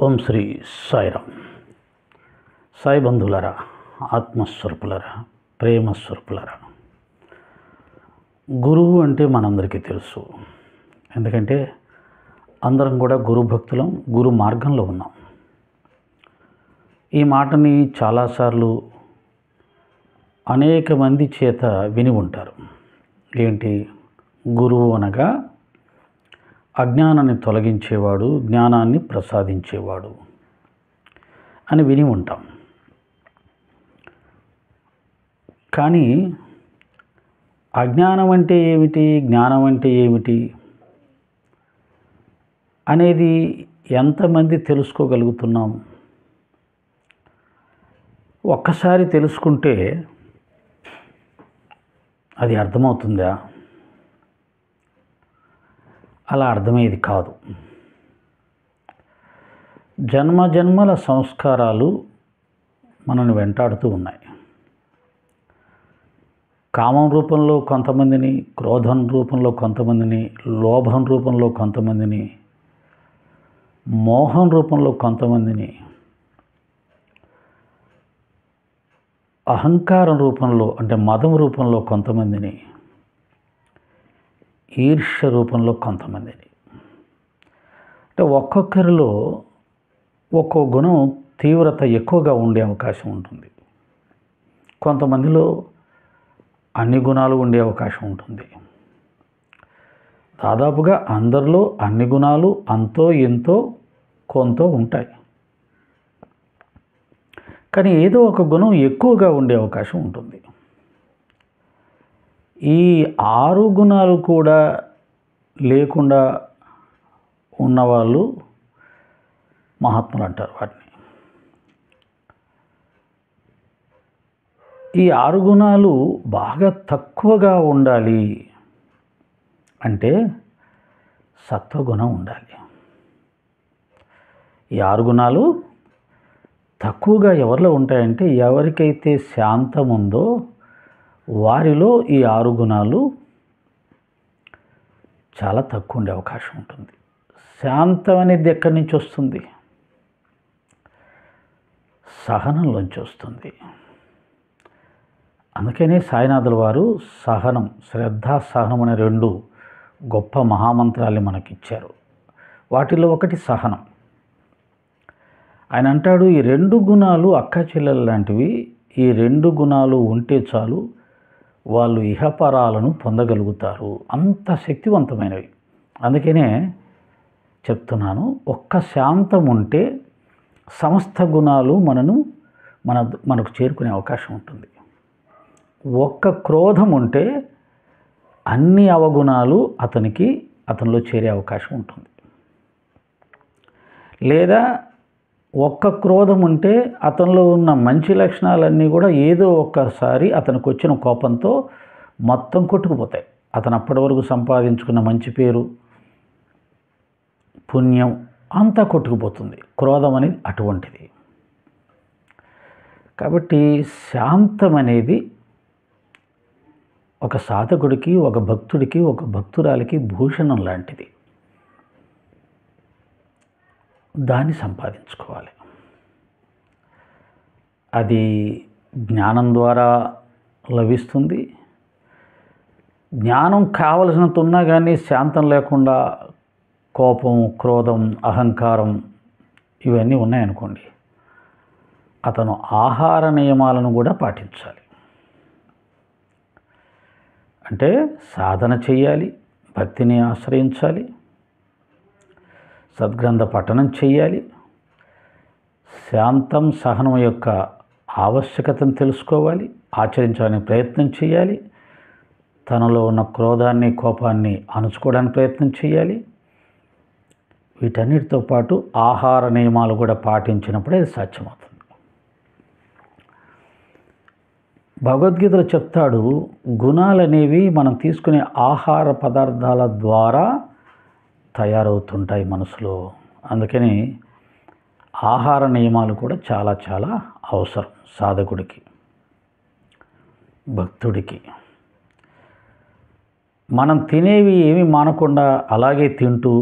ఓం శ్రీ సాయిరామ్. సాయి బంధువులరా, ఆత్మస్వరూపులరా, ప్రేమస్వరూపులరా, గురువు అంటే మనందరికీ తెలుసు. ఎందుకంటే అందరం కూడా గురు భక్తులం, గురు మార్గంలో ఉన్నాం. ఈ మాటని చాలాసార్లు అనేక మంది చేత విని ఉంటారు. ఏంటి? గురువు అనగా అజ్ఞానాన్ని తొలగించేవాడు, జ్ఞానాన్ని ప్రసాదించేవాడు అని విని ఉంటాం. కానీ అజ్ఞానం అంటే ఏమిటి, జ్ఞానం అంటే ఏమిటి అనేది ఎంతమంది తెలుసుకోగలుగుతున్నాం? ఒక్కసారి తెలుసుకుంటే అది అర్థమవుతుందా? అలా అర్థమయ్యేది కాదు. జన్మ జన్మల సంస్కారాలు మనల్ని వెంటాడుతూ ఉన్నాయి. కామం రూపంలో కొంతమందిని, క్రోధం రూపంలో కొంతమందిని, లోభం రూపంలో కొంతమందిని, మోహం రూపంలో కొంతమందిని, అహంకారం రూపంలో అంటే మదం రూపంలో కొంతమందిని, ఈర్ష్య రూపంలో కొంతమందిని. అంటే ఒక్కొక్కరిలో ఒక్కో గుణం తీవ్రత ఎక్కువగా ఉండే అవకాశం ఉంటుంది. కొంతమందిలో అన్ని గుణాలు ఉండే అవకాశం ఉంటుంది. దాదాపుగా అందరిలో అన్ని గుణాలు అంతో ఎంతో కొంతో ఉంటాయి. కానీ ఏదో ఒక గుణం ఎక్కువగా ఉండే అవకాశం ఉంటుంది. ఈ 6 గుణాలు కూడా లేకుండా ఉన్నవాళ్ళు మహాత్ములు అంటారు వాటిని. ఈ 6 గుణాలు బాగా తక్కువగా ఉండాలి అంటే సత్వగుణం ఉండాలి. ఈ 6 గుణాలు తక్కువగా ఎవరిలో ఉంటాయంటే ఎవరికైతే శాంతం ఉందో వారిలో ఈ 6 గుణాలు చాలా తక్కువ ఉండే అవకాశం ఉంటుంది. శాంతం అనేది ఎక్కడి నుంచి వస్తుంది? సహనంలోంచి వస్తుంది. అందుకనే సాయినాథుల వారు సహనం, శ్రద్ధ, సహనం అనే 2 గొప్ప మహామంత్రాల్ని మనకిచ్చారు. వాటిలో ఒకటి సహనం. ఆయన అంటాడు, ఈ 2 గుణాలు అక్క చెల్లెలు లాంటివి. ఈ 2 గుణాలు ఉంటే చాలు, వాళ్ళు ఇహపరాలను పొందగలుగుతారు. అంత శక్తివంతమైనవి. అందుకనే చెప్తున్నాను, ఒక్క శాంతం ఉంటే సమస్త గుణాలు మనకు చేరుకునే అవకాశం ఉంటుంది. ఒక్క క్రోధం ఉంటే అన్ని అవగుణాలు అతనిలో చేరే అవకాశం ఉంటుంది. లేదా ఒక్క క్రోధం ఉంటే అతనిలో ఉన్న మంచి లక్షణాలన్నీ కూడా ఏదో ఒక్కసారి అతనికి వచ్చిన కోపంతో మొత్తం కొట్టుకుపోతాయి. అతను అప్పటి వరకు సంపాదించుకున్న మంచి పేరు, పుణ్యం అంతా కొట్టుకుపోతుంది. క్రోధం అనేది అటువంటిది. కాబట్టి శాంతం అనేది ఒక సాధకుడికి, ఒక భక్తుడికి, ఒక భక్తురాలికి భూషణం లాంటిది. దాన్ని సంపాదించుకోవాలి. అది జ్ఞానం ద్వారా లభిస్తుంది. జ్ఞానం కావలసినంత ఉన్నా కానీ శాంతం లేకుండా కోపం, క్రోధం, అహంకారం ఇవన్నీ ఉన్నాయనుకోండి, అతను ఆహార నియమాలను కూడా పాటించాలి. అంటే సాధన చేయాలి, భక్తిని ఆశ్రయించాలి, సద్గ్రంథ పఠనం చేయాలి, శాంతం, సహనం యొక్క ఆవశ్యకతను తెలుసుకోవాలి, ఆచరించడానికి ప్రయత్నం చేయాలి, తనలో ఉన్న క్రోధాన్ని, కోపాన్ని అణుచుకోవడానికి ప్రయత్నం చేయాలి. వీటన్నిటితో పాటు ఆహార నియమాలు కూడా పాటించినప్పుడే అది సాధ్యమవుతుంది. భగవద్గీతలో చెప్తాడు, గుణాలనేవి మనం తీసుకునే ఆహార పదార్థాల ద్వారా తయారవుతుంటాయి మనసులో. అందుకని ఆహార నియమాలు కూడా చాలా చాలా అవసరం సాధకుడికి, భక్తుడికి. మనం తినేవి ఏమి మానకుండా అలాగే తింటూ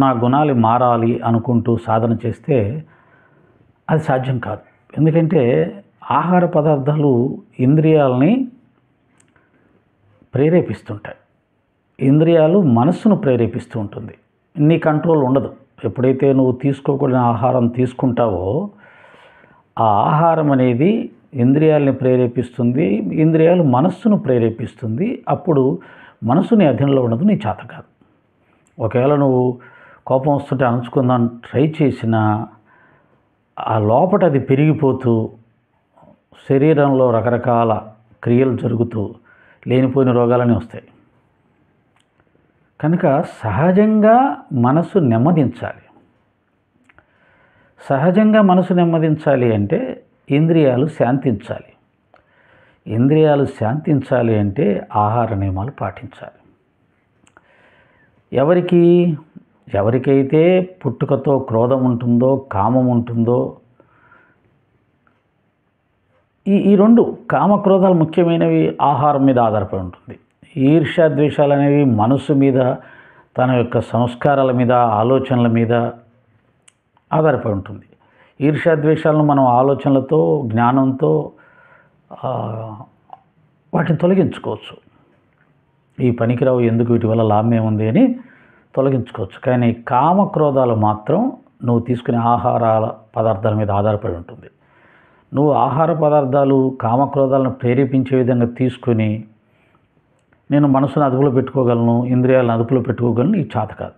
నా గుణాలు మారాలి అనుకుంటూ సాధన చేస్తే అది సాధ్యం కాదు. ఎందుకంటే ఆహార పదార్థాలు ఇంద్రియాలని ప్రేరేపిస్తుంటాయి. ఇంద్రియాలు మనస్సును ప్రేరేపిస్తూ ఉంటుంది. నీ కంట్రోల్ ఉండదు. ఎప్పుడైతే నువ్వు తీసుకోకూడని ఆహారం తీసుకుంటావో ఆ ఆహారం అనేది ఇంద్రియాలని ప్రేరేపిస్తుంది, ఇంద్రియాలు మనస్సును ప్రేరేపిస్తుంది. అప్పుడు మనసుని అధీనంలో ఉండదు, నీ చేత కాదు. ఒకవేళ నువ్వు కోపం వస్తుంటే అణుచుకుందాం ట్రై చేసినా ఆ లోపట అది పెరిగిపోతూ శరీరంలో రకరకాల క్రియలు జరుగుతూ లేనిపోయిన రోగాలన్నీ వస్తాయి. కనుక సహజంగా మనసు నెమ్మదించాలి. సహజంగా మనసు నెమ్మదించాలి అంటే ఇంద్రియాలు శాంతించాలి. ఇంద్రియాలు శాంతించాలి అంటే ఆహార నియమాలు పాటించాలి. ఎవరికైతే పుట్టుకతో క్రోధం ఉంటుందో, కామం ఉంటుందో, ఈ రెండు కామక్రోధాలు ముఖ్యమైనవి ఆహారం మీద ఆధారపడి ఉంటుంది. ఈర్ష్య ద్వేషాలు అనేవి మనసు మీద, తన యొక్క సంస్కారాల మీద, ఆలోచనల మీద ఆధారపడి ఉంటుంది. ఈర్ష్య ద్వేషాలను మనం ఆలోచనలతో, జ్ఞానంతో వాటిని తొలగించుకోవచ్చు. ఈ పనికిరావు, ఎందుకు వీటి వల్ల లాభమే ఉంది అని తొలగించుకోవచ్చు. కానీ కామక్రోధాలు మాత్రం నువ్వు తీసుకునే ఆహారాల పదార్థాల మీద ఆధారపడి ఉంటుంది. నువ్వు ఆహార పదార్థాలు కామక్రోధాలను ప్రేరేపించే విధంగా తీసుకొని నేను మనసును అదుపులో పెట్టుకోగలను, ఇంద్రియాలను అదుపులో పెట్టుకోగలను, ఈ చేత కాదు.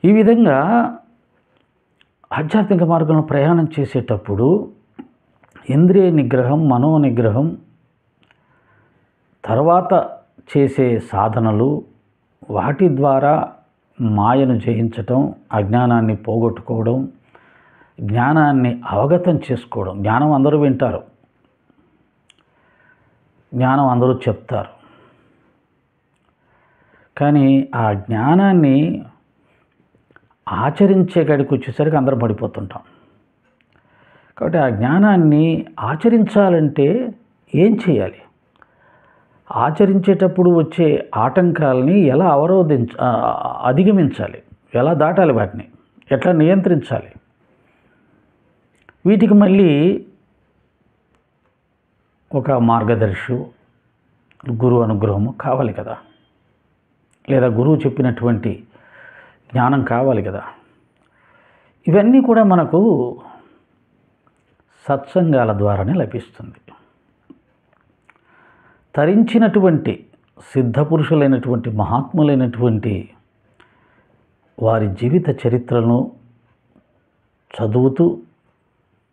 ఈ విధంగా ఆధ్యాత్మిక మార్గంలో ప్రయాణం చేసేటప్పుడు ఇంద్రియ నిగ్రహం, మనో నిగ్రహం, తర్వాత చేసే సాధనలు, వాటి ద్వారా మాయను జయించటం, అజ్ఞానాన్ని పోగొట్టుకోవడం, జ్ఞానాన్ని అవగతం చేసుకోవడం. జ్ఞానం అందరూ వింటారు, జ్ఞానం అందరూ చెప్తారు, కానీ ఆ జ్ఞానాన్ని ఆచరించే కాడికి వచ్చేసరికి అందరూ పడిపోతుంటాం. కాబట్టి ఆ జ్ఞానాన్ని ఆచరించాలంటే ఏం చేయాలి? ఆచరించేటప్పుడు వచ్చే ఆటంకాలని ఎలా అధిగమించాలి? ఎలా దాటాలి? వాటిని ఎట్లా నియంత్రించాలి? వీటికి మళ్ళీ ఒక మార్గదర్శి, గురువు అనుగ్రహము కావాలి కదా, లేదా గురువు చెప్పినటువంటి జ్ఞానం కావాలి కదా. ఇవన్నీ కూడా మనకు సత్సంగాల ద్వారానే లభిస్తుంది. తరించినటువంటి సిద్ధపురుషులైనటువంటి మహాత్ములైనటువంటి వారి జీవిత చరిత్రను చదువుతూ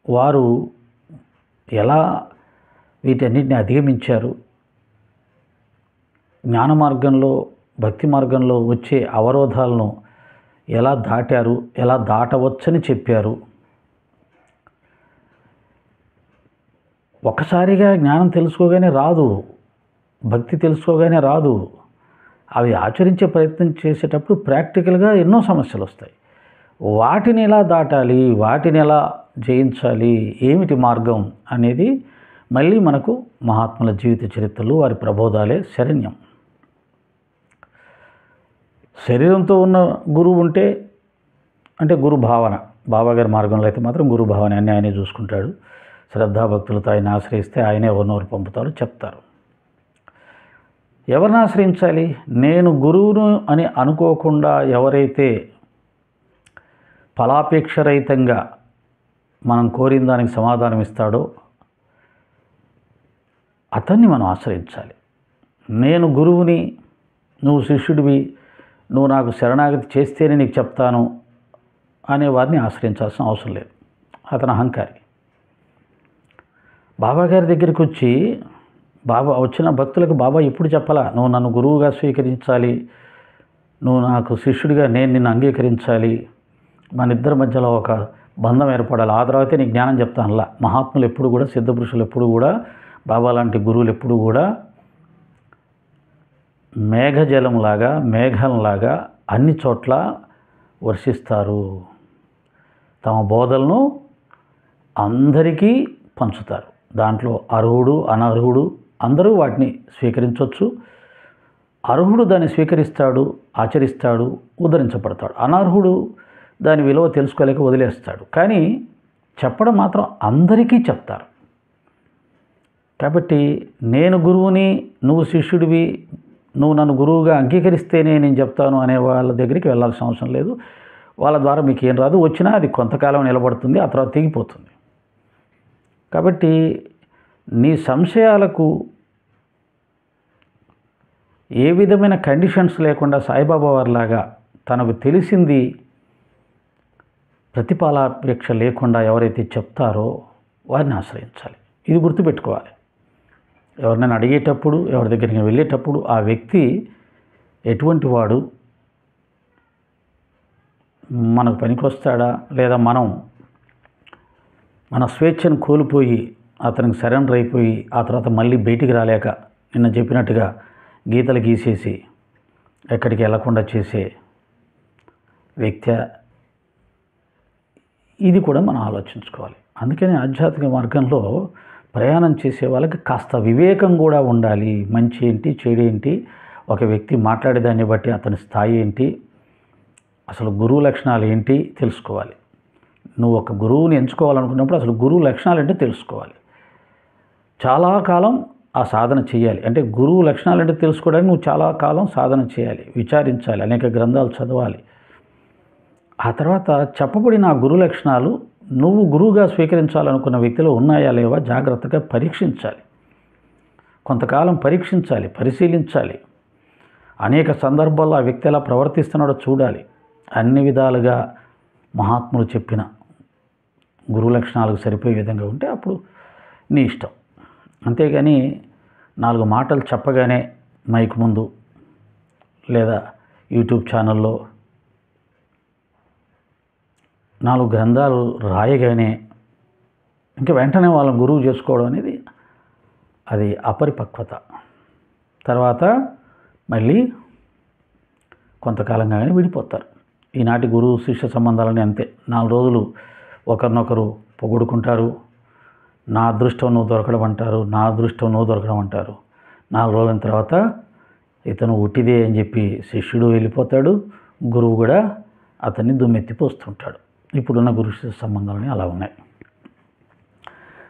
వారు ఎలా వీటన్నిటిని అధిగమించారు, జ్ఞాన మార్గంలో, భక్తి మార్గంలో వచ్చే అవరోధాలను ఎలా దాటారు, ఎలా దాటవచ్చని చెప్పారు. ఒక్కసారిగా జ్ఞానం తెలుసుకోగానే రాదు, భక్తి తెలుసుకోగానే రాదు. అవి ఆచరించే ప్రయత్నం చేసేటప్పుడు ప్రాక్టికల్గా ఎన్నో సమస్యలు వస్తాయి. వాటిని ఎలా దాటాలి, వాటిని ఎలా జయించాలి, ఏమిటి మార్గం అనేది మళ్ళీ మనకు మహాత్ముల జీవిత చరిత్రలు, వారి ప్రబోధాలే శరణ్యం. శరీరంతో ఉన్న గురువు ఉంటే అంటే గురు భావన, బాబాగారి మార్గంలో అయితే మాత్రం గురు భావన అన్నీ ఆయనే చూసుకుంటాడు. శ్రద్ధాభక్తులతో ఆయన ఆశ్రయిస్తే ఆయనే ఎవరినోరు పంపుతారు, చెప్తారు. ఎవరిని ఆశ్రయించాలి? నేను గురువును అని అనుకోకుండా ఎవరైతే ఫలాపేక్షరహితంగా మనం కోరిన దానికి సమాధానం ఇస్తాడో అతన్ని మనం ఆశ్రయించాలి. నేను గురువుని, నువ్వు శిష్యుడివి, నువ్వు నాకు శరణాగతి చేస్తేనే నీకు చెప్తాను అనే వారిని ఆశ్రయించాల్సిన అవసరం లేదు. అతను అహంకారి. బాబాగారి దగ్గరికి వచ్చి వచ్చిన భక్తులకు బాబా ఇప్పుడు చెప్పాలా, నువ్వు నన్ను గురువుగా స్వీకరించాలి, నువ్వు నాకు శిష్యుడిగా నేను నిన్ను అంగీకరించాలి, మన ఇద్దరి మధ్యలో ఒక బంధం ఏర్పడాలి, ఆ తర్వాతే నీ జ్ఞానం చెప్తానులా. మహాత్ములు ఎప్పుడు కూడా, సిద్ధపురుషులు ఎప్పుడు కూడా, బాబా లాంటి గురువులు ఎప్పుడు కూడా మేఘజలంలాగా, మేఘంలాగా అన్ని చోట్ల వర్షిస్తారు. తమ బోధలను అందరికీ పంచుతారు. దాంట్లో అర్హుడు, అనర్హుడు అందరూ వాటిని స్వీకరించవచ్చు. అర్హుడు దాన్ని స్వీకరిస్తాడు, ఆచరిస్తాడు, ఉద్ధరించబడతాడు. అనర్హుడు దాని విలువ తెలుసుకోలేక వదిలేస్తాడు. కానీ చెప్పడం మాత్రం అందరికీ చెప్తారు. కాబట్టి నేను గురువుని, నువ్వు శిష్యుడివి, నువ్వు నన్ను గురువుగా అంగీకరిస్తేనే నేను చెప్తాను అనే వాళ్ళ దగ్గరికి వెళ్ళాల్సిన అవసరం లేదు. వాళ్ళ ద్వారా మీకు ఏం రాదు, వచ్చినా అది కొంతకాలం నిలబడుతుంది, ఆ తర్వాత తెగిపోతుంది. కాబట్టి నీ సంశయాలకు ఏ విధమైన కండిషన్స్ లేకుండా సాయిబాబా వారిలాగా తనకు తెలిసింది ప్రతిఫలాపేక్ష లేకుండా ఎవరైతే చెప్తారో వారిని ఆశ్రయించాలి. ఇది గుర్తుపెట్టుకోవాలి. ఎవరినైనా అడిగేటప్పుడు, ఎవరి దగ్గరికి వెళ్ళేటప్పుడు ఆ వ్యక్తి ఎటువంటి వాడు, మనకు పనికొస్తాడా, లేదా మనం మన స్వేచ్ఛను కోల్పోయి అతనికి సరెండర్ అయిపోయి ఆ తర్వాత మళ్ళీ బయటికి రాలేక నిన్న చెప్పినట్టుగా గీతలు గీసేసి ఎక్కడికి వెళ్లకుండా చేసే వ్యక్తి, ఇది కూడా మనం ఆలోచించుకోవాలి. అందుకని ఆధ్యాత్మిక మార్గంలో ప్రయాణం చేసే వాళ్ళకి కాస్త వివేకం కూడా ఉండాలి. మంచి ఏంటి, చెడు ఏంటి, ఒక వ్యక్తి మాట్లాడేదాన్ని బట్టి అతని స్థాయి ఏంటి, అసలు గురువు లక్షణాలు ఏంటి తెలుసుకోవాలి. నువ్వు ఒక గురువుని ఎంచుకోవాలనుకున్నప్పుడు అసలు గురువు లక్షణాలు ఏంటో తెలుసుకోవాలి. చాలా కాలం ఆ సాధన చేయాలి. అంటే గురువు లక్షణాలు అంటే తెలుసుకోవడానికి నువ్వు చాలా కాలం సాధన చేయాలి, విచారించాలి, అనేక గ్రంథాలు చదవాలి. ఆ తర్వాత చెప్పబడిన ఆ గురు లక్షణాలు నువ్వు గురువుగా స్వీకరించాలనుకున్న వ్యక్తిలో ఉన్నాయా లేవా జాగ్రత్తగా పరీక్షించాలి. కొంతకాలం పరీక్షించాలి, పరిశీలించాలి. అనేక సందర్భాల్లో ఆ వ్యక్తి ఎలా ప్రవర్తిస్తున్నాడో చూడాలి. అన్ని విధాలుగా మహాత్ములు చెప్పిన గురు లక్షణాలకు సరిపోయే విధంగా ఉంటే అప్పుడు నీ ఇష్టం. అంతేగాని 4 మాటలు చెప్పగానే మైక్ ముందు లేదా యూట్యూబ్ ఛానల్లో 4 గ్రంథాలు రాయగానే ఇంకా వెంటనే వాళ్ళని గురువు చేసుకోవడం అనేది అది అపరిపక్వత. తర్వాత మళ్ళీ కొంతకాలంగానే విడిపోతారు. ఈనాటి గురువు శిష్య సంబంధాలని అంతే. 4 రోజులు ఒకరినొకరు పొగుడుకుంటారు. నా అదృష్టం నువ్వు దొరకడం అంటారు, నా అదృష్టం నువ్వు దొరకడం అంటారు. 4 రోజుల తర్వాత ఇతను ఉట్టిదే అని చెప్పి శిష్యుడు వెళ్ళిపోతాడు, గురువు కూడా అతన్ని దుమ్మెత్తిపోస్తుంటాడు. ఇప్పుడున్న గురు శిష్య సంబంధాలని అలా ఉన్నాయి.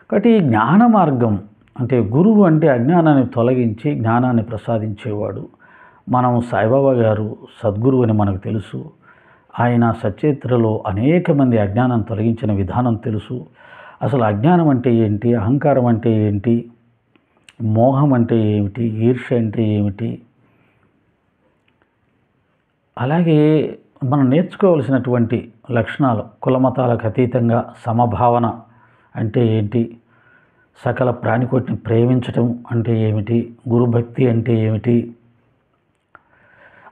కాబట్టి ఈ జ్ఞాన మార్గం అంటే గురువు అంటే అజ్ఞానాన్ని తొలగించి జ్ఞానాన్ని ప్రసాదించేవాడు. మనం సాయిబాబా గారు సద్గురువు అని మనకు తెలుసు. ఆయన సచరిత్రలో అనేక మంది అజ్ఞానాన్ని తొలగించిన విధానం తెలుసు. అసలు అజ్ఞానం అంటే ఏంటి, అహంకారం అంటే ఏంటి, మోహం అంటే ఏమిటి, ఈర్ష్య అంటే ఏమిటి, అలాగే మనం నేర్చుకోవాల్సినటువంటి లక్షణాలు, కులమతాలకు అతీతంగా సమభావన అంటే ఏంటి, సకల ప్రాణికోటిని ప్రేమించటం అంటే ఏమిటి, గురుభక్తి అంటే ఏమిటి,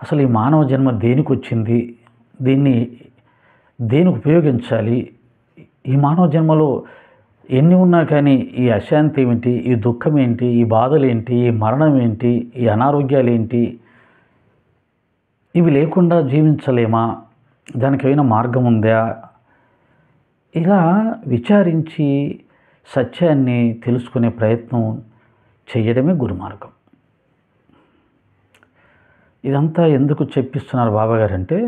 అసలు ఈ మానవ జన్మ దేనికి వచ్చింది, దీన్ని దేనికి ఉపయోగించాలి, ఈ మానవ జన్మలో ఎన్ని ఉన్నా కానీ ఈ అశాంతి ఏమిటి, ఈ దుఃఖం ఏంటి, ఈ బాధలు ఏంటి, ఈ మరణం ఏంటి, ఈ అనారోగ్యాలు ఏంటి, ఇవి లేకుండా జీవించలేమా, దానికి ఏమైనా మార్గం ఉందా, ఇలా విచారించి సత్యాన్ని తెలుసుకునే ప్రయత్నం చేయడమే గురుమార్గం. ఇదంతా ఎందుకు చెప్పిస్తున్నారు బాబాగారు అంటే,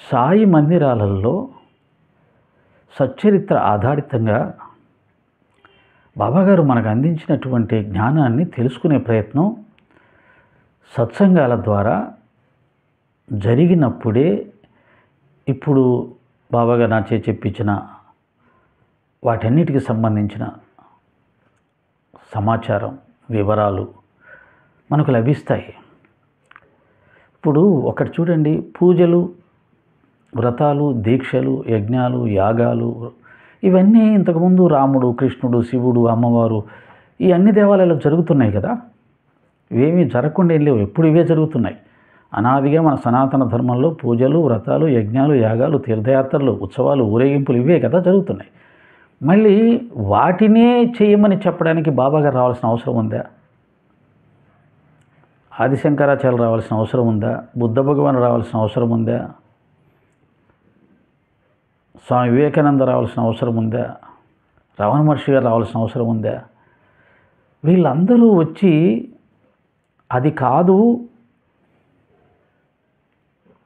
సాయి మందిరాలలో సచ్చరిత్ర ఆధారితంగా బాబాగారు మనకు అందించినటువంటి జ్ఞానాన్ని తెలుసుకునే ప్రయత్నం సత్సంగాల ద్వారా జరిగినప్పుడే ఇప్పుడు బాబాగారు నాచే చెప్పించిన వాటన్నిటికి సంబంధించిన సమాచారం, వివరాలు మనకు లభిస్తాయి. ఇప్పుడు ఒకటి చూడండి, పూజలు, వ్రతాలు, దీక్షలు, యజ్ఞాలు, యాగాలు, ఇవన్నీ ఇంతకుముందు రాముడు, కృష్ణుడు, శివుడు, అమ్మవారు ఈ అన్ని దేవాలయాలు జరుగుతున్నాయి కదా. ఇవేమీ జరగకుండా ఏం లేవు, ఎప్పుడు ఇవే జరుగుతున్నాయి. అనాదిగా మన సనాతన ధర్మంలో పూజలు, వ్రతాలు, యజ్ఞాలు, యాగాలు, తీర్థయాత్రలు, ఉత్సవాలు, ఊరేగింపులు ఇవే కదా జరుగుతున్నాయి. మళ్ళీ వాటినే చేయమని చెప్పడానికి బాబాగారు రావాల్సిన అవసరం ఉందా? ఆదిశంకరాచార్యులు రావాల్సిన అవసరం ఉందా? బుద్ధ భగవాన్ రావాల్సిన అవసరం ఉందా? స్వామి వివేకానంద రావాల్సిన అవసరం ఉందా? రమణ మహర్షి గారు రావాల్సిన అవసరం ఉందా? వీళ్ళందరూ వచ్చి అది కాదు,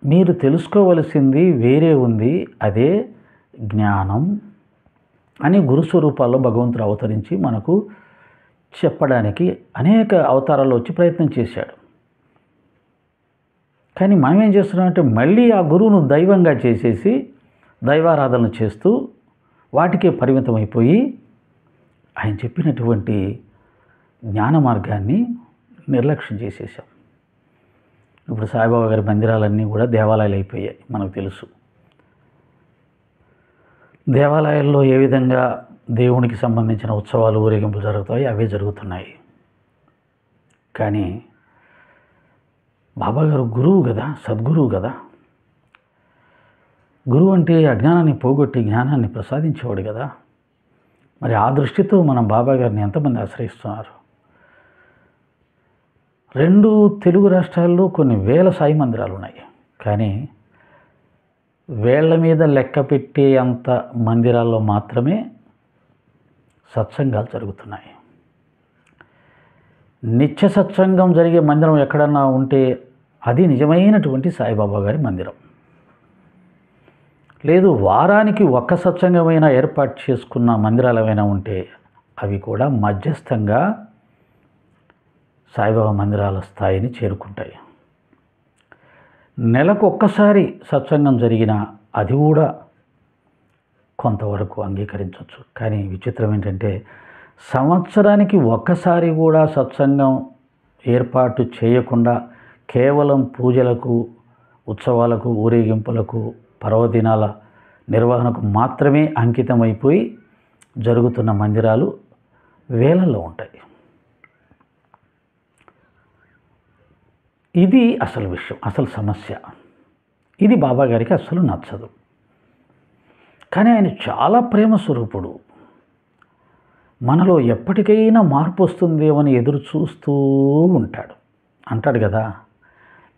మీరు తెలుసుకోవలసింది వేరే ఉంది, అదే జ్ఞానం అని గురుస్వరూపాల్లో భగవంతుడు అవతరించి మనకు చెప్పడానికి అనేక అవతారాల్లో వచ్చి ప్రయత్నం చేశాడు. కానీ మనం ఏం చేస్తున్నామంటే మళ్ళీ ఆ గురువును దైవంగా చేసేసి దైవారాధన చేస్తూ వాటికే పరిమితమైపోయి ఆయన చెప్పినటువంటి జ్ఞాన మార్గాన్ని నిర్లక్ష్యం చేసేసాం. ఇప్పుడు సాయిబాబా గారి మందిరాలన్నీ కూడా దేవాలయాలు అయిపోయాయి, మనకు తెలుసు. దేవాలయాల్లో ఏ విధంగా దేవునికి సంబంధించిన ఉత్సవాలు ఊరేగింపులు జరుగుతాయి, అవే జరుగుతున్నాయి. కానీ బాబా గారు గురువు కదా, సద్గురువు కదా. గురువు అంటే అజ్ఞానాన్ని పోగొట్టి జ్ఞానాన్ని ప్రసాదించేవాడు కదా. మరి ఆ దృష్టితో మనం బాబా గారిని ఎంతమంది ఆశ్రయిస్తున్నారు? 2 తెలుగు రాష్ట్రాల్లో కొన్ని వేల సాయి మందిరాలు ఉన్నాయి. కానీ వేళ్ల మీద లెక్క పెట్టే అంత మందిరాల్లో మాత్రమే సత్సంగాలు జరుగుతున్నాయి. నిత్య సత్సంగం జరిగే మందిరం ఎక్కడన్నా ఉంటే అది నిజమైనటువంటి సాయిబాబా గారి మందిరం. లేదు, వారానికి ఒక్క సత్సంగమైనా ఏర్పాటు చేసుకున్న మందిరాలు ఏమైనా ఉంటే అవి కూడా మధ్యస్థంగా సాయిబాబా మందిరాల స్థాయిని చేరుకుంటాయి. నెలకు ఒక్కసారి సత్సంగం జరిగినా అది కూడా కొంతవరకు అంగీకరించవచ్చు. కానీ విచిత్రం ఏంటంటే సంవత్సరానికి ఒక్కసారి కూడా సత్సంగం ఏర్పాటు చేయకుండా కేవలం పూజలకు, ఉత్సవాలకు, ఊరేగింపులకు, పర్వదినాల నిర్వహణకు మాత్రమే అంకితమైపోయి జరుగుతున్న మందిరాలు వేలల్లో ఉంటాయి. ఇది అసలు విషయం, అసలు సమస్య. ఇది బాబా గారికి అస్సలు నచ్చదు. కానీ ఆయన చాలా ప్రేమ స్వరూపుడు. మనలో ఎప్పటికైనా మార్పు వస్తుందేమని ఎదురు చూస్తూ ఉంటాడు. అంటాడు కదా,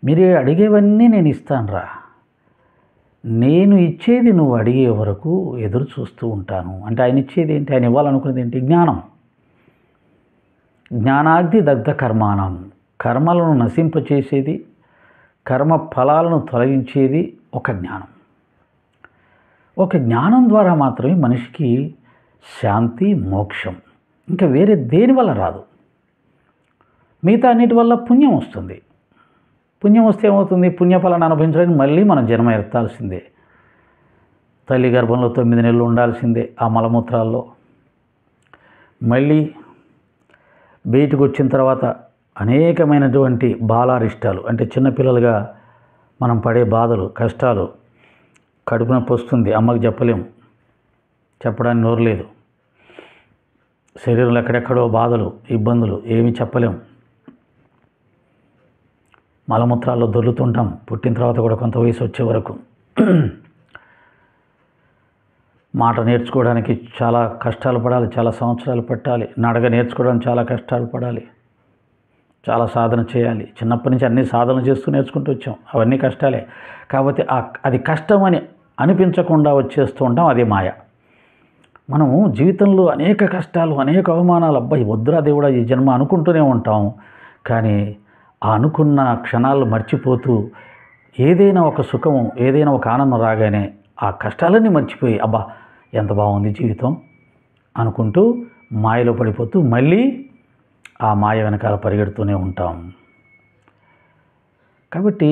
మీరే అడిగేవన్నీ నేను ఇస్తానురా, నేను ఇచ్చేది నువ్వు అడిగే వరకు ఎదురు చూస్తూ ఉంటాను. అంటే ఆయన ఇచ్చేది ఏంటి? ఆయన ఇవ్వాలనుకునేది ఏంటి? జ్ఞానం. జ్ఞానాగ్ని దగ్ధ కర్మాణం. కర్మలను నశింపచేసేది, కర్మ ఫలాలను తొలగించేది ఒక జ్ఞానం. ఒక జ్ఞానం ద్వారా మాత్రమే మనిషికి శాంతి, మోక్షం. ఇంకా వేరే దేని వల్ల రాదు. మిగతా అన్నిటి వల్ల పుణ్యం వస్తుంది. పుణ్యం వస్తే ఏమవుతుంది? పుణ్యఫలాన్ని అనుభవించడానికి మళ్ళీ మనం జన్మ ఎత్తాల్సిందే. తల్లి గర్భంలో 9 నెలలు ఉండాల్సిందే ఆ మలమూత్రాల్లో. మళ్ళీ బయటకు వచ్చిన తర్వాత అనేకమైనటువంటి బాలారిష్టాలు, అంటే చిన్నపిల్లలుగా మనం పడే బాధలు, కష్టాలు. కడుపు నొప్పి వస్తుంది, అమ్మకి చెప్పలేము, చెప్పడానికి నోరు లేదు. శరీరంలో ఎక్కడెక్కడో బాధలు, ఇబ్బందులు, ఏమీ చెప్పలేము. మలమూత్రాల్లో దొర్లుతుంటాం పుట్టిన తర్వాత కూడా కొంత వయసు వచ్చే వరకు. మాట నేర్చుకోవడానికి చాలా కష్టాలు పడాలి, చాలా సంవత్సరాలు పట్టాలి. నడక నేర్చుకోవడానికి చాలా కష్టాలు పడాలి, చాలా సాధన చేయాలి. చిన్నప్పటి నుంచి అన్ని సాధన చేస్తూ నేర్చుకుంటూ వచ్చాం, అవన్నీ కష్టాలే. కాబట్టి అది కష్టమని అనిపించకుండా వచ్చేస్తూ ఉంటాం, అదే మాయ. మనము జీవితంలో అనేక కష్టాలు, అనేక అవమానాలు, అబ్బాయి వద్దురా దేవుడా ఈ జన్మ అనుకుంటూనే ఉంటాం. కానీ ఆ అనుకున్న క్షణాలు మర్చిపోతూ ఏదైనా ఒక సుఖము, ఏదైనా ఒక ఆనందం రాగానే ఆ కష్టాలన్నీ మర్చిపోయి అబ్బా ఎంత బాగుంది జీవితం అనుకుంటూ మాయలో పడిపోతూ మళ్ళీ ఆ మాయ వెనకాల పరిగెడుతూనే ఉంటాం. కాబట్టి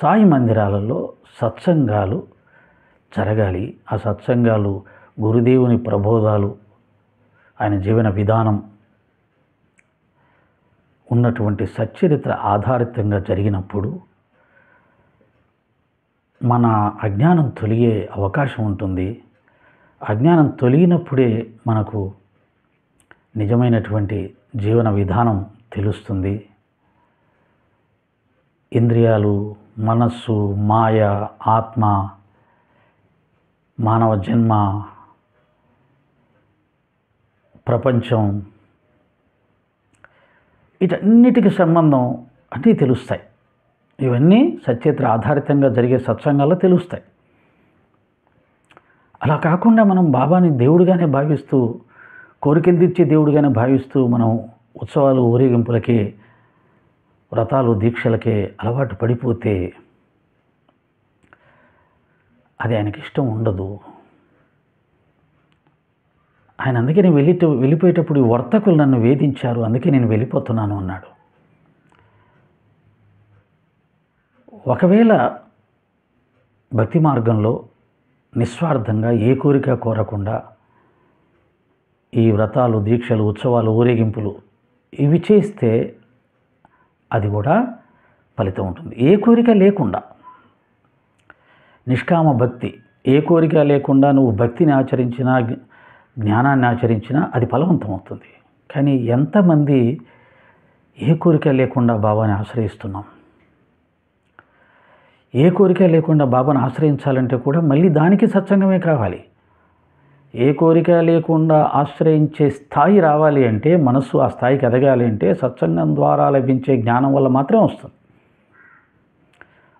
సాయి మందిరాలలో సత్సంగాలు జరగాలి. ఆ సత్సంగాలు గురుదేవుని ప్రబోధాలు, ఆయన జీవన విధానం ఉన్నటువంటి సచ్చరిత్ర ఆధారితంగా జరిగినప్పుడు మన అజ్ఞానం తొలిగే అవకాశం ఉంటుంది. అజ్ఞానం తొలగినప్పుడే మనకు నిజమైనటువంటి జీవన విధానం తెలుస్తుంది. ఇంద్రియాలు, మనస్సు, మాయ, ఆత్మ, మానవ జన్మ, ప్రపంచం, వీటన్నిటికి సంబంధం అన్నీ తెలుస్తాయి. ఇవన్నీ సచరిత్ర ఆధారితంగా జరిగే సత్సంగాల్లో తెలుస్తాయి. అలా కాకుండా మనం బాబాని దేవుడిగానే భావిస్తూ, కోరికలు తీర్చే దేవుడిగానే భావిస్తూ మనం ఉత్సవాలు ఊరేగింపులకే, వ్రతాలు దీక్షలకే అలవాటు పడిపోతే అది ఆయనకి ఇష్టం ఉండదు. ఆయన అందుకే నేను వెళ్ళిపోయేటప్పుడు ఈ వర్తకులు నన్ను వేధించారు, అందుకే నేను వెళ్ళిపోతున్నాను అన్నాడు. ఒకవేళ భక్తి మార్గంలో నిస్వార్థంగా ఏ కోరిక కోరకుండా ఈ వ్రతాలు, దీక్షలు, ఉత్సవాలు, ఊరేగింపులు ఇవి చేస్తే అది కూడా ఫలితం ఉంటుంది. ఏ కోరిక లేకుండా నిష్కామ భక్తి, ఏ కోరిక లేకుండా నువ్వు భక్తిని ఆచరించినా, జ్ఞానాన్ని ఆచరించినా అది ఫలవంతం అవుతుంది. కానీ ఎంతమంది ఏ కోరిక లేకుండా బాబాని ఆశ్రయిస్తున్నాం? ఏ కోరిక లేకుండా బాబాను ఆశ్రయించాలంటే కూడా మళ్ళీ దానికి సత్సంగమే కావాలి. ఏ కోరిక లేకుండా ఆశ్రయించే స్థాయి రావాలి అంటే, మనస్సు ఆ స్థాయికి ఎదగాలి అంటే సత్సంగం ద్వారా లభించే జ్ఞానం వల్ల మాత్రమే వస్తుంది.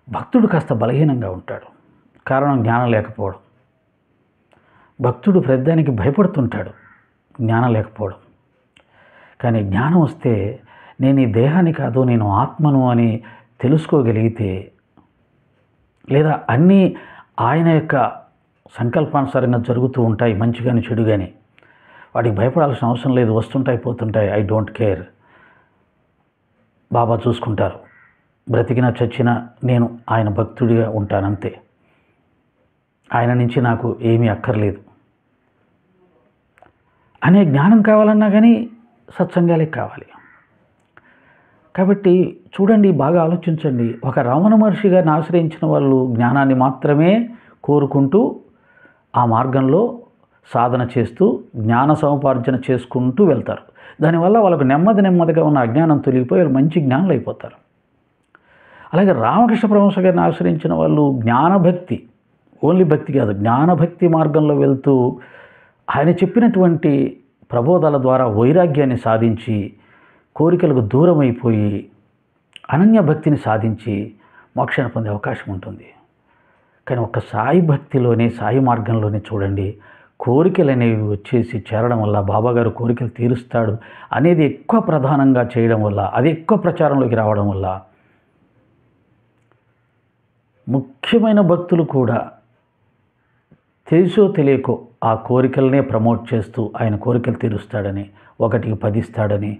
భక్తుడు కాస్త బలహీనంగా ఉంటాడు, కారణం జ్ఞానం లేకపోవడం. భక్తుడు ప్రతిదానికి భయపడుతుంటాడు, జ్ఞానం లేకపోవడం. కానీ జ్ఞానం వస్తే నేను ఈ దేహాన్ని కాదు, నేను ఆత్మను అని తెలుసుకోగలిగితే, లేదా అన్నీ ఆయన యొక్క సంకల్పానుసారంగా జరుగుతూ ఉంటాయి, మంచి కానీ చెడు కానీ, వాటికి భయపడాల్సిన అవసరం లేదు. వస్తుంటాయి, పోతుంటాయి, ఐ డోంట్ కేర్, బాబా చూసుకుంటారు, బ్రతికినా చచ్చినా నేను ఆయన భక్తుడిగా ఉంటానంతే, ఆయన నుంచి నాకు ఏమీ అక్కర్లేదు అనే జ్ఞానం కావాలన్నా కానీ సత్సంగాలే కావాలి. కాబట్టి చూడండి, బాగా ఆలోచించండి. ఒక రమణ మహర్షి గారిని ఆశ్రయించిన వాళ్ళు జ్ఞానాన్ని మాత్రమే కోరుకుంటూ ఆ మార్గంలో సాధన చేస్తూ జ్ఞాన సముపార్జన చేసుకుంటూ వెళ్తారు. దానివల్ల వాళ్ళకు నెమ్మదిగా ఉన్న అజ్ఞానం తొలగిపోయి వాళ్ళు మంచి జ్ఞానులు అయిపోతారు. అలాగే రామకృష్ణ పరమహంస గారిని ఆశ్రయించిన వాళ్ళు జ్ఞానభక్తి, ఓన్లీ భక్తి కాదు, జ్ఞానభక్తి మార్గంలో వెళ్తూ ఆయన చెప్పినటువంటి ప్రబోధాల ద్వారా వైరాగ్యాన్ని సాధించి, కోరికలకు దూరం అయిపోయి అనన్య భక్తిని సాధించి మోక్షాన్ని పొందే అవకాశం ఉంటుంది. కానీ ఒక్క సాయి భక్తిలోనే, సాయి మార్గంలోనే చూడండి, కోరికలు అనేవి వచ్చేసి చేరడం వల్ల, బాబాగారు కోరికలు తీరుస్తాడు అనేది ఎక్కువ ప్రధానంగా చేయడం వల్ల, అది ఎక్కువ ప్రచారంలోకి రావడం వల్ల ముఖ్యమైన భక్తులు కూడా తెలుసో తెలియకో ఆ కోరికలనే ప్రమోట్ చేస్తూ ఆయన కోరికలు తీరుస్తాడని, 1కి 10 ఇస్తాడని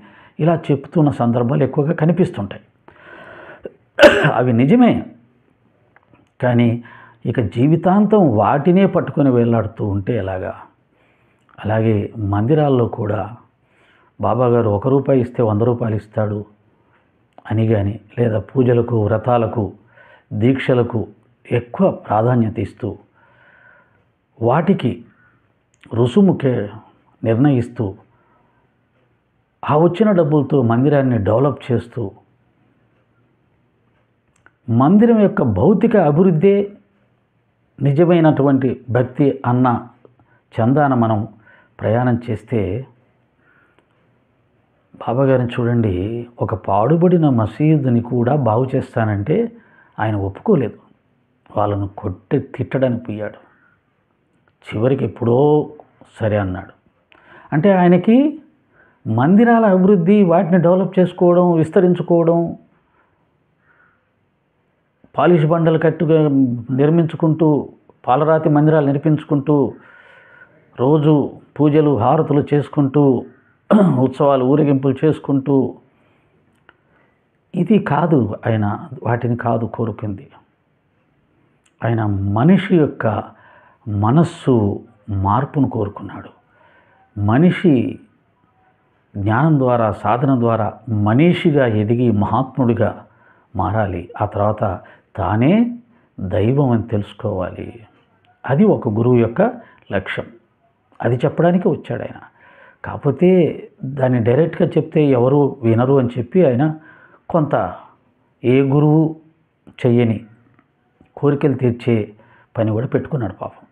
ఇలా చెప్తున్న సందర్భాలు ఎక్కువగా కనిపిస్తుంటాయి. అవి నిజమే, కానీ ఇక జీవితాంతం వాటినే పట్టుకొని వేలాడుతూ ఉంటే ఎలాగా? అలాగే మందిరాల్లో కూడా బాబాగారు ₹1 ఇస్తే ₹100 ఇస్తాడు అని కానీ, లేదా పూజలకు, వ్రతాలకు, దీక్షలకు ఎక్కువ ప్రాధాన్యత ఇస్తూ వాటికి రుసుముకే నిర్ణయిస్తూ ఆ వచ్చిన డబ్బులతో మందిరాన్ని డెవలప్ చేస్తూ, మందిరం యొక్క భౌతిక అభివృద్ధే నిజమైనటువంటి భక్తి అన్న చందాన మనం ప్రయాణం చేస్తే, బాబాగారిని చూడండి, ఒక పాడుబడిన మసీదుని కూడా బాగు చేస్తానంటే ఆయన ఒప్పుకోలేదు. వాళ్ళను తిట్టడానికి పోయాడు. చివరికి ఎప్పుడో సరే అన్నాడు. అంటే ఆయనకి మందిరాల అభివృద్ధి, వాటిని డెవలప్ చేసుకోవడం, విస్తరించుకోవడం, పాలిష్ బండలు కట్టుగా నిర్మించుకుంటూ, పాలరాతి మందిరాలు నిర్మించుకుంటూ, రోజు పూజలు, హారతులు చేసుకుంటూ, ఉత్సవాలు, ఊరేగింపులు చేసుకుంటూ, ఇది కాదు ఆయన, వాటిని కాదు కోరుకుంది. ఆయన మనిషి యొక్క మనస్సు మార్పును కోరుకున్నాడు. మనిషి జ్ఞానం ద్వారా, సాధన ద్వారా మనిషిగా ఎదిగి మహాత్ముడిగా మారాలి. ఆ తర్వాత తానే దైవం అని తెలుసుకోవాలి. అది ఒక గురువు యొక్క లక్ష్యం. అది చెప్పడానికి వచ్చాడు ఆయన. కాకపోతే దాన్ని డైరెక్ట్గా చెప్తే ఎవరు వినరు అని చెప్పి ఆయన కొంత ఏ గురువు చెయ్యని కోరికలు తీర్చే పని కూడా పెట్టుకున్నాడు పాపం.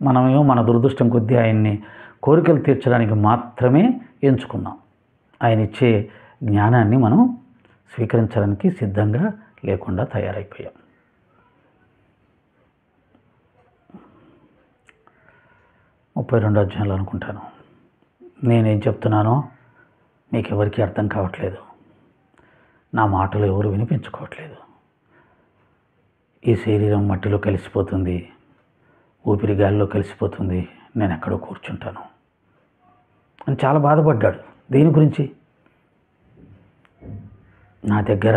మనమేమో మన దురదృష్టం కొద్దీ ఆయన్ని కోరికలు తీర్చడానికి మాత్రమే ఎంచుకున్నాం. ఆయన ఇచ్చే జ్ఞానాన్ని మనం స్వీకరించడానికి సిద్ధంగా లేకుండా తయారైపోయాం. ముప్పై 32వ అధ్యాయంలో అనుకుంటాను నేనేం చెప్తున్నానో మీకెవరికీ అర్థం కావట్లేదు, నా మాటలు ఎవరు వినిపించుకోవట్లేదు, ఈ శరీరం మట్టిలో కలిసిపోతుంది, ఊపిరి గాలిలో కలిసిపోతుంది, నేను ఎక్కడో కూర్చుంటాను అని చాలా బాధపడ్డాడు. దేని గురించి? నా దగ్గర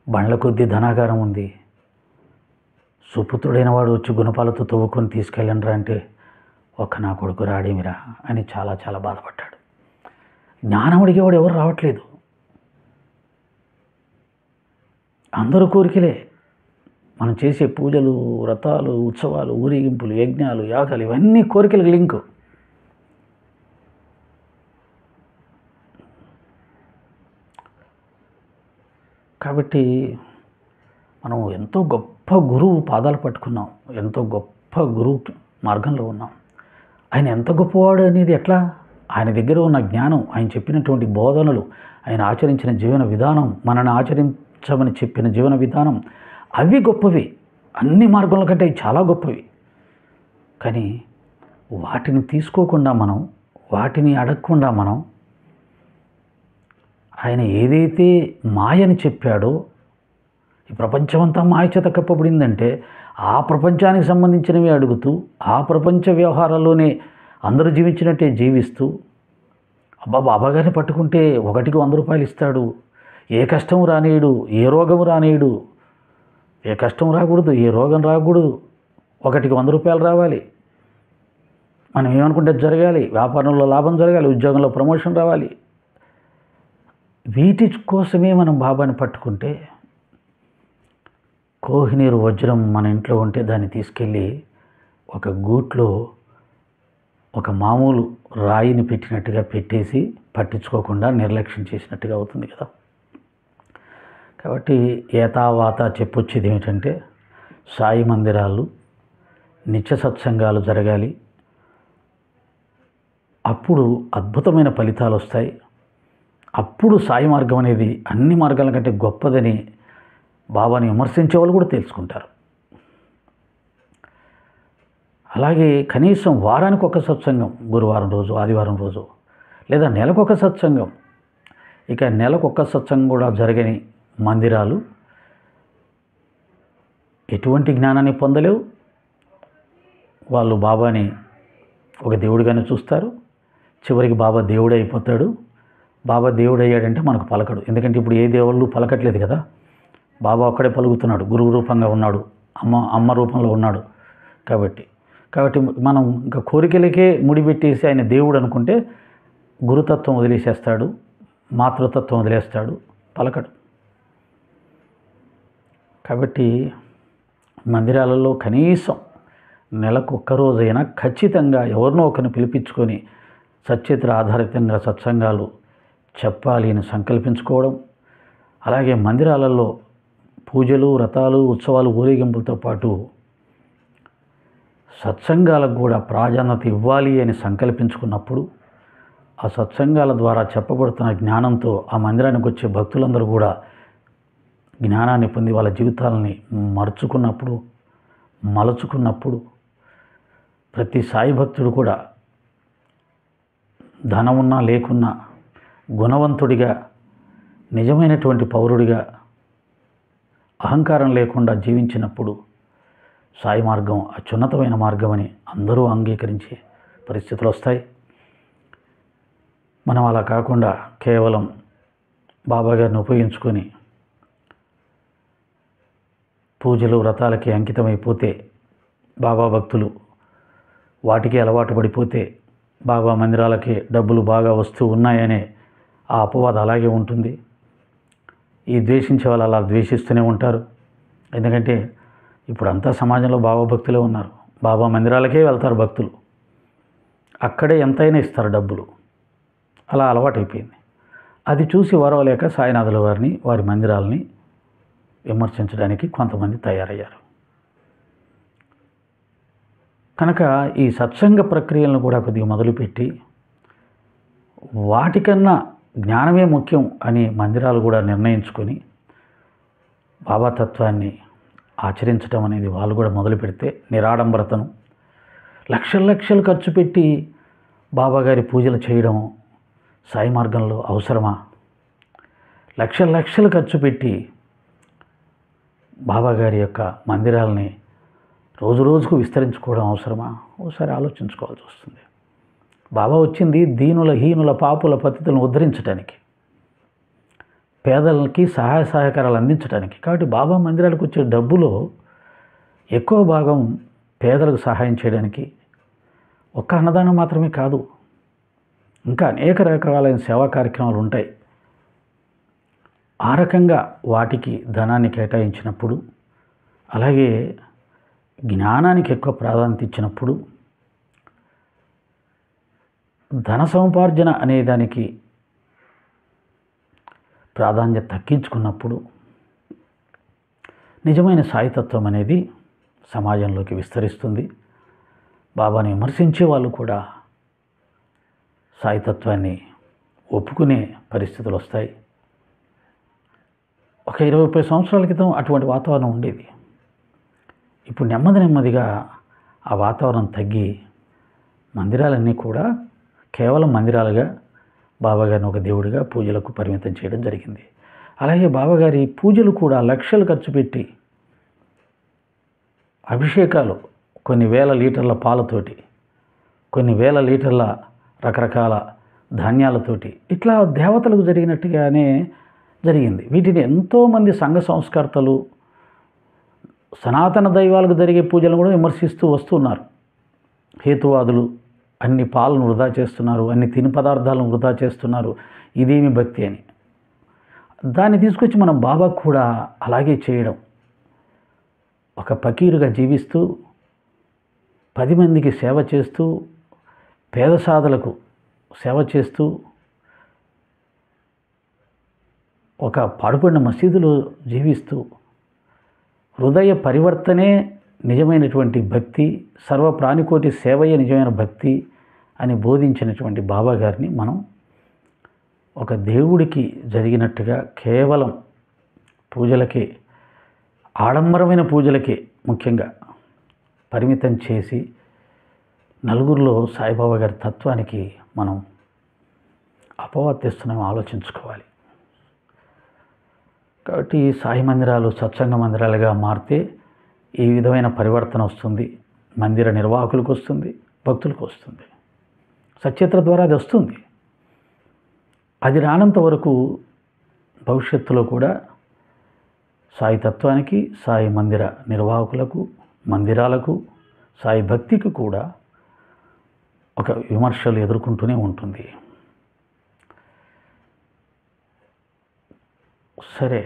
బండ్ల కొద్దీ ధనాగారం ఉంది, సుపుత్రుడైన వాడు వచ్చి గుణపాలతో తవ్వుకొని తీసుకెళ్ళండిరా అంటే ఒక్క నా కొడుకు రాడేమిరా అని చాలా చాలా బాధపడ్డాడు. జ్ఞానం అడిగేవాడు ఎవరు రావట్లేదు, అందరూ కోరికలే. మనం చేసే పూజలు, వ్రతాలు, ఉత్సవాలు, ఊరేగింపులు, యజ్ఞాలు, యాగాలు ఇవన్నీ కోరికలకు లింకు. కాబట్టి మనం ఎంతో గొప్ప గురువు పాదాలు పట్టుకున్నాం, ఎంతో గొప్ప గురువు మార్గంలో ఉన్నాం. ఆయన ఎంత గొప్పవాడు అనేది ఎట్లా? ఆయన దగ్గర ఉన్న జ్ఞానం, ఆయన చెప్పినటువంటి బోధనలు, ఆయన ఆచరించిన జీవన విధానం, మనల్ని ఆచరించమని చెప్పిన జీవన విధానం, అవి గొప్పవి. అన్ని మార్గాల కంటే అవి చాలా గొప్పవి. కానీ వాటిని తీసుకోకుండా మనం, వాటిని అడగకుండా మనం, ఆయన ఏదైతే మాయని చెప్పాడో, ఈ ప్రపంచమంతా మాయ చేత కప్పబడిందంటే ఆ ప్రపంచానికి సంబంధించినవి అడుగుతూ, ఆ ప్రపంచ వ్యవహారాల్లోనే అందరూ జీవించినట్టే జీవిస్తూ, అబ్బా బాబాగారిని పట్టుకుంటే ఒకటికి 100 రూపాయలు ఇస్తాడు, ఏ కష్టం రానేయడు, ఏ రోగం రానేయడు, ఏ కష్టం రాకూడదు, ఏ రోగం రాకూడదు, ఒకటికి 100 రూపాయలు రావాలి, మనం ఏమనుకుంటే జరగాలి, వ్యాపారంలో లాభం జరగాలి, ఉద్యోగంలో ప్రమోషన్ రావాలి. వీటి కోసమే మనం బాబాని పట్టుకుంటే, కోహినీరు వజ్రం మన ఇంట్లో ఉంటే దాన్ని తీసుకెళ్ళి ఒక గూట్లో ఒక మామూలు రాయిని పెట్టినట్టుగా పెట్టేసి పట్టించుకోకుండా నిర్లక్ష్యం చేసినట్టుగా అవుతుంది కదా. కాబట్టి ఏతావాత చెప్పొచ్చేది ఏమిటంటే, సాయి మందిరాలు, నిత్య సత్సంగాలు జరగాలి. అప్పుడు అద్భుతమైన ఫలితాలు వస్తాయి. అప్పుడు సాయి మార్గం అనేది అన్ని మార్గాల కంటే గొప్పదని బాబాని విమర్శించే వాళ్ళు కూడా తెలుసుకుంటారు. అలాగే కనీసం వారానికి ఒక సత్సంగం, గురువారం రోజు, ఆదివారం రోజు, లేదా నెలకొక సత్సంగం. ఇక నెలకొక సత్సంగం కూడా జరగని మందిరాలు ఎటువంటి జ్ఞానాన్ని పొందలేవు. వాళ్ళు బాబాని ఒక దేవుడిగానే చూస్తారు. చివరికి బాబా దేవుడు అయిపోతాడు. బాబా దేవుడు అయ్యాడంటే మనకు పలకడు. ఎందుకంటే ఇప్పుడు ఏ దేవుళ్ళు పలకట్లేదు కదా. బాబా ఒక్కడే పలుకుతున్నాడు, గురువు రూపంగా ఉన్నాడు, అమ్మ రూపంలో ఉన్నాడు. కాబట్టి మనం ఇంకా కోరికలకే ముడిపెట్టేసి ఆయన దేవుడు అనుకుంటే గురుతత్వం వదిలేసేస్తాడు, మాతృతత్వం వదిలేస్తాడు, పలకడు. కాబట్టి మందిరాలలో కనీసం నెలకు ఒక్కరోజైనా ఖచ్చితంగా ఎవరినో ఒకరిని పిలిపించుకొని సచ్చేతుల ఆధారితంగా సత్సంగాలు చెప్పాలి అని సంకల్పించుకోవడం. అలాగే మందిరాలలో పూజలు, వ్రతాలు, ఉత్సవాలు, ఊరేగింపులతో పాటు సత్సంగాలకు కూడా ప్రాధాన్యత ఇవ్వాలి అని సంకల్పించుకున్నప్పుడు, ఆ సత్సంగాల ద్వారా చెప్పబడుతున్న జ్ఞానంతో ఆ మందిరానికి వచ్చే భక్తులందరూ కూడా జ్ఞానాన్ని పొంది వాళ్ళ జీవితాలని మలుచుకున్నప్పుడు ప్రతి సాయి భక్తుడు కూడా ధనమున్నా లేకున్నా గుణవంతుడిగా, నిజమైనటువంటి పౌరుడిగా, అహంకారం లేకుండా జీవించినప్పుడు సాయి మార్గం అత్యున్నతమైన మార్గం అని అందరూ అంగీకరించే పరిస్థితులు వస్తాయి. మనం అలా కాకుండా కేవలం బాబాగారిని ఉపయోగించుకొని పూజలు, వ్రతాలకి అంకితమైపోతే, బాబా భక్తులు వాటికి అలవాటు పడిపోతే, బాబా మందిరాలకి డబ్బులు బాగా వస్తూ ఉన్నాయనే ఆ అపవాదం అలాగే ఉంటుంది. ఈ ద్వేషించే వాళ్ళు అలా ద్వేషిస్తూనే ఉంటారు. ఎందుకంటే ఇప్పుడంతా సమాజంలో బాబా భక్తులే ఉన్నారు. బాబా మందిరాలకే వెళ్తారు భక్తులు, అక్కడే ఎంతైనా ఇస్తారు డబ్బులు. అలా అలవాటైపోయింది. అది చూసి వరవలేక సాయినాథుల వారిని, వారి మందిరాలని విమర్శించడానికి కొంతమంది తయారయ్యారు. కనుక ఈ సత్సంగ ప్రక్రియలను కూడా కొద్దిగా మొదలుపెట్టి, వాటికన్నా జ్ఞానమే ముఖ్యం అని మందిరాలు కూడా నిర్ణయించుకొని బాబా తత్వాన్ని ఆచరించడం అనేది వాళ్ళు కూడా మొదలు పెడితే, నిరాడంబరతను లక్షలు ఖర్చు పెట్టి బాబాగారి పూజలు చేయడం, సాయి మార్గంలో అవసరమా? లక్షల లక్షలు ఖర్చు పెట్టి బాబాగారి యొక్క మందిరాలని రోజు రోజుకు విస్తరించుకోవడం అవసరమా? ఒకసారి ఆలోచించుకోవాల్సి వస్తుంది. బాబా వచ్చింది దీనుల, హీనుల, పాపుల, పతితులను ఉద్ధరించడానికి, పేదలకి సహాయ సహకారాలు అందించడానికి. కాబట్టి బాబా మందిరాలకు వచ్చే డబ్బులో ఎక్కువ భాగం పేదలకు సహాయం చేయడానికి, ఒక్క అన్నదానం మాత్రమే కాదు, ఇంకా అనేక రకాలైన సేవా కార్యక్రమాలు ఉంటాయి. ఆ రకంగా వాటికి ధనాన్ని కేటాయించినప్పుడు, అలాగే జ్ఞానానికి ఎక్కువ ప్రాధాన్యత ఇచ్చినప్పుడు, ధన సముపార్జన అనే దానికి ప్రాధాన్యత తగ్గించుకున్నప్పుడు నిజమైన సాయితత్వం అనేది సమాజంలోకి విస్తరిస్తుంది. బాబాని విమర్శించే వాళ్ళు కూడా సాయితత్వాన్ని ఒప్పుకునే పరిస్థితులు వస్తాయి. ఒక 20-30 సంవత్సరాల క్రితం అటువంటి వాతావరణం ఉండేది. ఇప్పుడు నెమ్మదిగా ఆ వాతావరణం తగ్గి మందిరాలన్నీ కూడా కేవలం మందిరాలుగా బాబాగారిని ఒక దేవుడిగా పూజలకు పరిమితం చేయడం జరిగింది. అలాగే బాబాగారి పూజలు కూడా లక్షలు ఖర్చు పెట్టి అభిషేకాలు కొన్ని వేల లీటర్ల పాలతోటి, కొన్ని వేల లీటర్ల రకరకాల ధాన్యాలతోటి, ఇట్లా దేవతలకు జరిగినట్టుగానే జరిగింది. వీటిని ఎంతోమంది సంఘ సంస్కర్తలు సనాతన దైవాలకు జరిగే పూజలను కూడా విమర్శిస్తూ వస్తున్నారు. హేతువాదులు అన్ని పాలను వృధా చేస్తున్నారు, అన్ని తిని పదార్థాలను వృధా చేస్తున్నారు, ఇదేమి భక్తి అని. దాన్ని తీసుకొచ్చి మనం బాబాకు కూడా అలాగే చేయడం, ఒక ఫకీరుగా జీవిస్తూ 10 మందికి సేవ చేస్తూ, పేద సాధలకు సేవ చేస్తూ, ఒక పాడుపడిన మసీదులో జీవిస్తూ, హృదయ పరివర్తనే నిజమైనటువంటి భక్తి, సర్వ ప్రాణికోటి సేవయే నిజమైన భక్తి అని బోధించినటువంటి బాబా గారిని మనం ఒక దేవుడికి జరిగినట్టుగా కేవలం పూజలకే, ఆడంబరమైన పూజలకే ముఖ్యంగా పరిమితం చేసి నలుగురిలో సాయిబాబా గారి తత్వానికి మనం అపవాదు తెస్తున్నామో ఆలోచించుకోవాలి. కాబట్టి సాయి మందిరాలు సత్సంగ మందిరాలుగా మారితే ఈ విధమైన పరివర్తన వస్తుంది. మందిర నిర్వాహకులకు వస్తుంది, భక్తులకు వస్తుంది. సత్యత్ర ద్వారా అది వస్తుంది. అది రానంత వరకు భవిష్యత్తులో కూడా సాయి తత్వానికి, సాయి మందిర నిర్వాహకులకు, మందిరాలకు, సాయి భక్తికి కూడా ఒక విమర్శలు ఎదుర్కొంటూనే ఉంటుంది. సరే,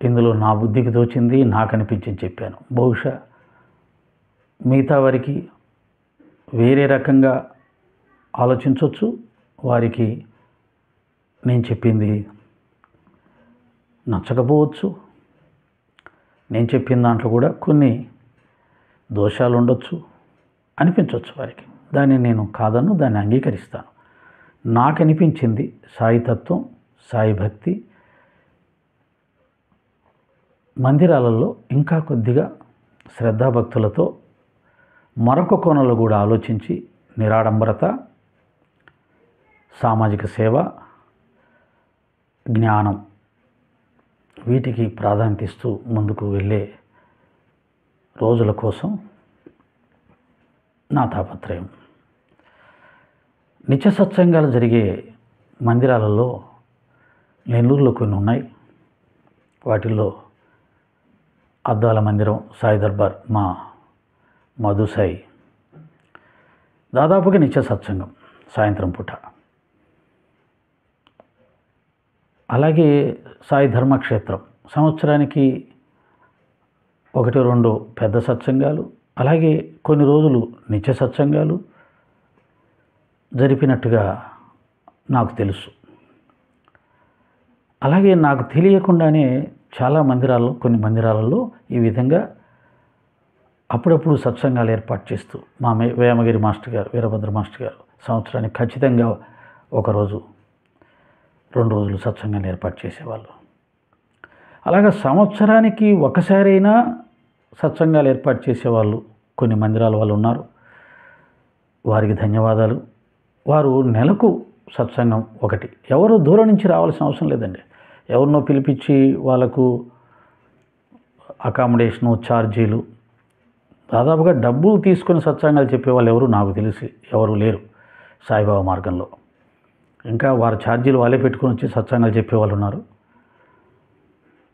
ఇందులో నా బుద్ధికి తోచింది, నాకు అనిపించింది చెప్పాను. బహుశా మిగతా వారికి వేరే రకంగా ఆలోచించవచ్చు. వారికి నేను చెప్పింది నచ్చకపోవచ్చు. నేను చెప్పిన దాంట్లో కూడా కొన్ని దోషాలు ఉండొచ్చు, అనిపించవచ్చు వారికి. దాన్ని నేను కాదను, దాన్ని అంగీకరిస్తాను. నాకు అనిపించింది సాయి తత్వం, సాయి భక్తి మందిరాలలో ఇంకా కొద్దిగా శ్రద్ధాభక్తులతో మరొక కోణంలో కూడా ఆలోచించి నిరాడంబరత, సామాజిక సేవ, జ్ఞానం వీటికి ప్రాధాన్యత ఇస్తూ ముందుకు వెళ్ళే రోజుల కోసం నా తాపత్రయం. నిత్య సత్సంగాలు జరిగే మందిరాలలో నెల్లూరులో కొన్ని ఉన్నాయి. వాటిల్లో అద్దాల మందిరం, సాయి దర్బార్, మా మధు సాయి దాదాపుగా నిత్య సత్సంగం సాయంత్రం పూట. అలాగే సాయి ధర్మక్షేత్రం సంవత్సరానికి 1-2 పెద్ద సత్సంగాలు, అలాగే కొన్ని రోజులు నిత్య సత్సంగాలు జరిపినట్టుగా నాకు తెలుసు. అలాగే నాకు తెలియకుండానే చాలా మందిరాల్లో, కొన్ని మందిరాలలో ఈ విధంగా అప్పుడప్పుడు సత్సంగాలు ఏర్పాటు చేస్తూ మా వేమగిరి మాస్టర్ గారు, వీరభద్ర మాస్టర్ గారు సంవత్సరానికి ఖచ్చితంగా 1 రోజు 2 రోజులు సత్సంగాలు ఏర్పాటు చేసేవాళ్ళు. అలాగే సంవత్సరానికి ఒకసారైనా సత్సంగాలు ఏర్పాటు చేసేవాళ్ళు కొన్ని మందిరాల వాళ్ళు ఉన్నారు. వారికి ధన్యవాదాలు. వారు నెలకు సత్సంగం ఒకటి. ఎవరు దూరం నుంచి రావాల్సిన అవసరం లేదండి. ఎవరినో పిలిపించి వాళ్ళకు అకామిడేషను, ఛార్జీలు, దాదాపుగా డబ్బులు తీసుకొని సత్సంగాలు చెప్పేవాళ్ళు ఎవరు నాకు తెలిసి ఎవరు లేరు సాయిబాబా మార్గంలో. ఇంకా వారి ఛార్జీలు వాళ్ళే పెట్టుకొని వచ్చి సత్సంగాలు చెప్పేవాళ్ళు ఉన్నారు.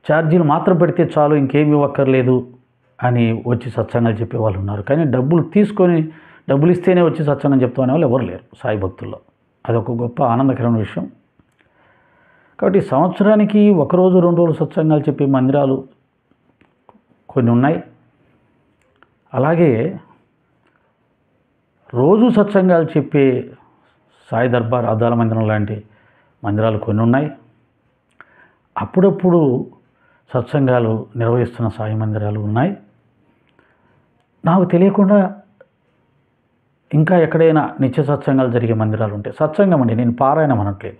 ఛార్జీలు మాత్రం పెడితే చాలు, ఇంకేమి ఇవ్వక్కర్లేదు అని వచ్చి సత్సంగాలు చెప్పేవాళ్ళు ఉన్నారు. కానీ డబ్బులు ఇస్తేనే వచ్చి సత్సంగం చెప్తామనే వాళ్ళు ఎవరు లేరు సాయి భక్తుల్లో. అదొక గొప్ప ఆనందకరమైన విషయం. కాబట్టి సంవత్సరానికి 1 రోజు 2 రోజులు సత్సంగాలు చెప్పే మందిరాలు కొన్ని ఉన్నాయి. అలాగే రోజు సత్సంగాలు చెప్పే సాయి దర్బార్ అద్దాల మందిరం లాంటి మందిరాలు కొన్ని ఉన్నాయి. అప్పుడప్పుడు సత్సంగాలు నిర్వహిస్తున్న సాయి మందిరాలు ఉన్నాయి. నాకు తెలియకుండా ఇంకా ఎక్కడైనా నిత్య సత్సంగాలు జరిగే మందిరాలు ఉంటాయి. సత్సంగం అండి, నేను పారాయణం అనట్లేదు.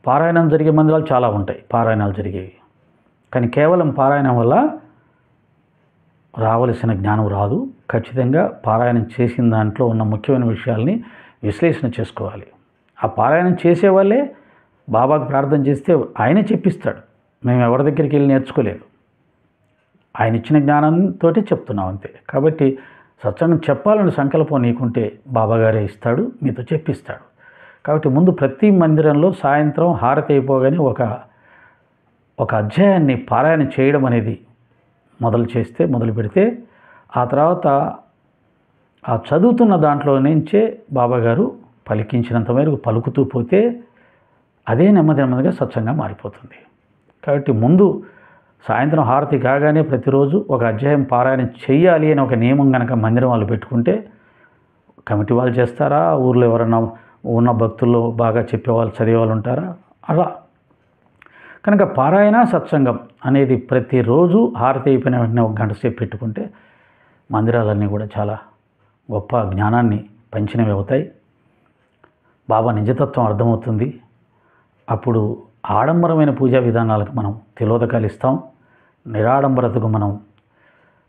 పారాయణం జరిగే మందిరాలు చాలా ఉంటాయి, పారాయణాలు జరిగేవి. కానీ కేవలం పారాయణం వల్ల రావలసిన జ్ఞానం రాదు. ఖచ్చితంగా పారాయణం చేసిన దాంట్లో ఉన్న ముఖ్యమైన విషయాల్ని విశ్లేషణ చేసుకోవాలి. ఆ పారాయణం చేసేవాళ్ళే బాబాకు ప్రార్థన చేస్తే ఆయనే చెప్పిస్తాడు. మేము ఎవరి దగ్గరికి వెళ్ళి నేర్చుకోలేదు, ఆయన ఇచ్చిన జ్ఞానంతో చెప్తున్నాం అంతే. కాబట్టి సత్సంగం చెప్పాలని సంకల్పం నీకుంటే బాబాగారే ఇస్తాడు, మీతో చెప్పిస్తాడు. కాబట్టి ముందు ప్రతి మందిరంలో సాయంత్రం హారతి అయిపోగానే ఒక అధ్యాయాన్ని పారాయణ చేయడం అనేది మొదలు పెడితే ఆ తర్వాత ఆ చదువుతున్న దాంట్లో నుంచే బాబాగారు పలికించినంత మేరకు పలుకుతూ పోతే అదే నెమ్మదిగా సత్సంగం మారిపోతుంది. కాబట్టి ముందు సాయంత్రం హారతి కాగానే ప్రతిరోజు ఒక అధ్యాయం పారాయణ చెయ్యాలి అని ఒక నియమం కనుక మందిరం వాళ్ళు పెట్టుకుంటే, కమిటీ వాళ్ళు చేస్తారా, ఊర్లో ఎవరన్నా ఉన్న భక్తుల్లో బాగా చెప్పేవాళ్ళు చదివేవాళ్ళు ఉంటారా, అలా. కనుక పారాయణ సత్సంగం అనేది ప్రతిరోజు హారతి అయిపోయిన వెంటనే 1 గంట సేపు పెట్టుకుంటే మందిరాలన్నీ కూడా చాలా గొప్ప జ్ఞానాన్ని పంచినవి అవుతాయి. బాబా నిజతత్వం అర్థమవుతుంది. అప్పుడు ఆడంబరమైన పూజా విధానాలకు మనం తిలోదకాలు ఇస్తాం, నిరాడంబరతకు మనం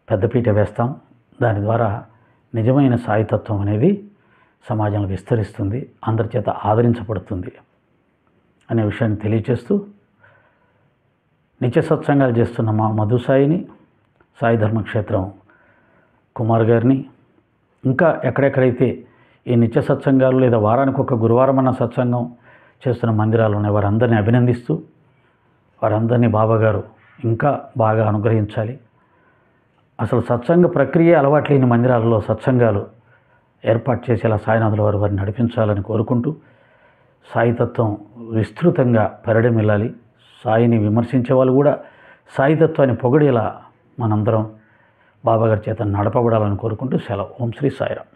పెద్దపీట వేస్తాం. దాని ద్వారా నిజమైన సాయితత్వం అనేది సమాజంలో విస్తరిస్తుంది, అందరి చేత ఆదరించబడుతుంది అనే విషయాన్ని తెలియచేస్తూ, నిత్య సత్సంగాలు చేస్తున్న మా మధుసాయిని, సాయి ధర్మక్షేత్రం కుమార్ గారిని, ఇంకా ఎక్కడెక్కడైతే ఈ నిత్య సత్సంగాలు లేదా వారానికి ఒక గురువారం అన్న సత్సంగం చేస్తున్న మందిరాలు ఉన్నాయి, వారందరినీ అభినందిస్తూ, వారందరినీ బాబాగారు ఇంకా బాగా అనుగ్రహించాలి. అసలు సత్సంగ ప్రక్రియ అలవాటు లేని మందిరాలలో సత్సంగాలు ఏర్పాటు చేసేలా సాయినాథుల వారిని నడిపించాలని కోరుకుంటూ, సాయితత్వం విస్తృతంగా పెరడమిల్లాలి. సాయిని విమర్శించే వాళ్ళు కూడా సాయితత్వాన్ని పొగిడేలా మనందరం బాబాగారి చేత నడపబడాలని కోరుకుంటూ సెలవు. ఓం శ్రీ సాయిరాం.